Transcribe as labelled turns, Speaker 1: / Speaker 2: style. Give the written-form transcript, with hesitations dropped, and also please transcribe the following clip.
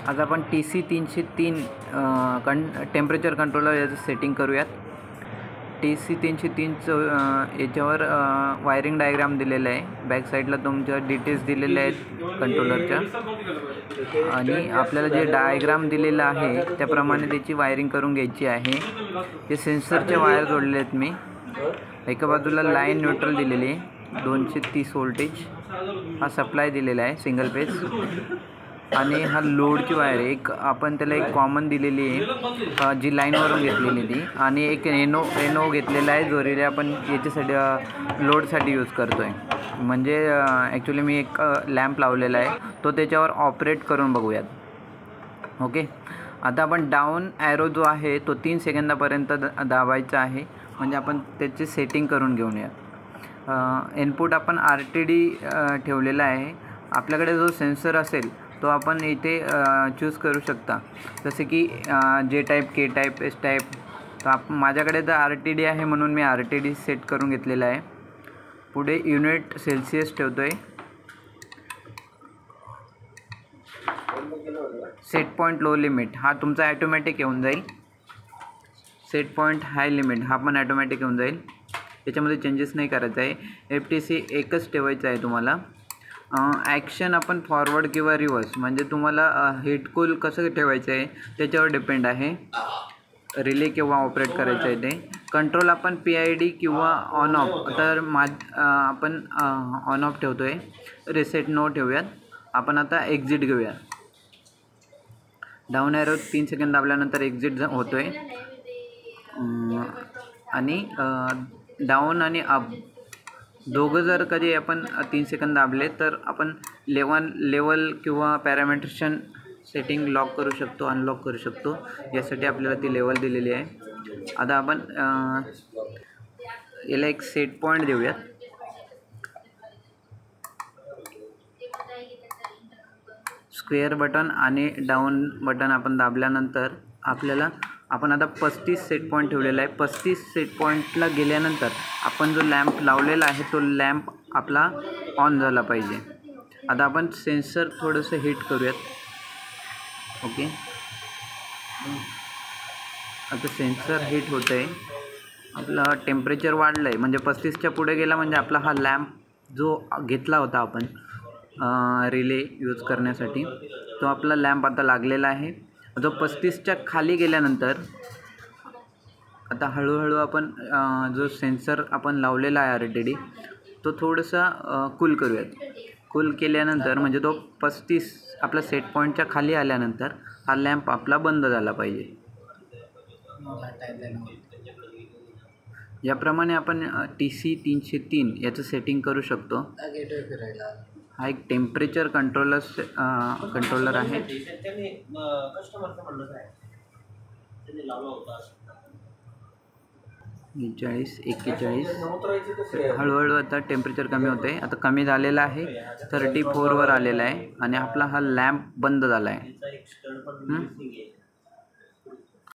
Speaker 1: आज आपण TC303 temperature controller याचं सेटिंग करूयात। TC303चं याच्यावर वायरिंग डायग्राम दिलेला आहे। बॅक साईडला तुमच्या डिटेल्स दिलेले आहेत कंट्रोलरच्या, आणि आपल्याला जे डायग्राम दिलेला आहे त्याप्रमाणे त्याची वायरिंग करून घ्यायची आहे। ते सेन्सरचे वायर जोडले आहेत मी। एका बाजूला लाईन न्यूट्रल दिलेली आहे 230 व्होल्टेज, हा सप्लाय दिलेला आहे सिंगल फेज, आणि हा लोडची वायर आहे। एक आपण त्याला एक कॉमन दिलेली आहे जी लाईनवरून घेतलेली ती, आणि एक एनो घेतलेला आहे जो रिले आपण याच्यासाठी लोडसाठी यूज करतो आहे। म्हणजे ॲक्च्युली मी एक लॅम्प लावलेला आहे, तो त्याच्यावर ऑपरेट करून बघूयात। ओके, आता आपण डाऊन ॲरो जो आहे तो 3 सेकंदापर्यंत दाबायचा आहे, म्हणजे आपण त्याची सेटिंग करून घेऊयात। इनपुट आपण RTD ठेवलेला आहे। आपल्याकडे जो सेन्सर असेल तो आपण इथे चूज करू शकता, जसे की J type, K type, S type. तर माझ्याकडे तर RTD आहे म्हणून मी RTD सेट करून घेतलेला आहे। पुढे युनिट सेल्सिअस ठेवतो आहे। सेट पॉईंट लो लिमिट हा तुमचा ॲटोमॅटिक येऊन जाईल। सेट पॉईंट हाय लिमिट हा पण ॲटोमॅटिक येऊन जाईल, त्याच्यामध्ये चेंजेस नाही करायचं आहे। FTC एकच ठेवायचं आहे तुम्हाला। ॲक्शन आपण फॉरवर्ड किंवा रिव्हर्स, म्हणजे तुम्हाला हिट कूल कसं ठेवायचं आहे त्याच्यावर डिपेंड आहे, रिले किंवा ऑपरेट करायचं आहे ते। कंट्रोल आपण PID किंवा ऑन ऑफ, तर आपण ऑन ऑफ ठेवतो आहे। रिसेट नो ठेवूयात। आपण आता एक्झिट घेऊया। डाऊन ॲरो 3 सेकंद दाबल्यानंतर एक्झिट होतो आहे, आणि डाऊन आणि अप दोघं जर कधी आपण 3 सेकंद दाबले तर आपण लेवल किंवा पॅरामीटर्शन सेटिंग लॉक करू शकतो, अनलॉक करू शकतो। यासाठी आपल्याला ती लेवल दिलेली आहे। आता आपण याला एक सेट पॉईंट देऊयात। स्क्वेअर बटन आणि डाऊन बटन आपण दाबल्यानंतर आपण आता 35 सेट पॉईंट ठेवलेला आहे। 35 सेट पॉईंटला गेल्यानंतर आपण जो लॅम्प लावलेला आहे तो लॅम्प आपला ऑन झाला पाहिजे। आता आपण सेन्सर थोडंसं हीट करूयात। ओके, आता सेन्सर हीट होतं आहे। आपलं टेम्परेचर वाढलं आहे, म्हणजे 35च्या पुढे गेला म्हणजे आपला हा लॅम्प जो घेतला होता आपण रिले यूज करण्यासाठी, तो आपला लॅम्प आता लागलेला आहे। जो 35च्या खाली गेल्यानंतर आता हळूहळू आपण जो सेन्सर आपण लावलेला आहे RTD तो थोडासा कूल करूयात। कूल केल्यानंतर म्हणजे तो 35 आपला सेट पॉईंटच्या खाली आल्यानंतर हा लॅम्प आपला बंद झाला पाहिजे। याप्रमाणे आपण TC303 याचं सेटिंग करू शकतो। हा एक टेम्परेचर कंट्रोलर आहे। 40, 41, हळूहळू आता टेम्परेचर कमी होते। आता कमी झालेलं आहे, 34 वर आलेला आहे, आणि आपला हा लॅम्प बंद झाला आहे।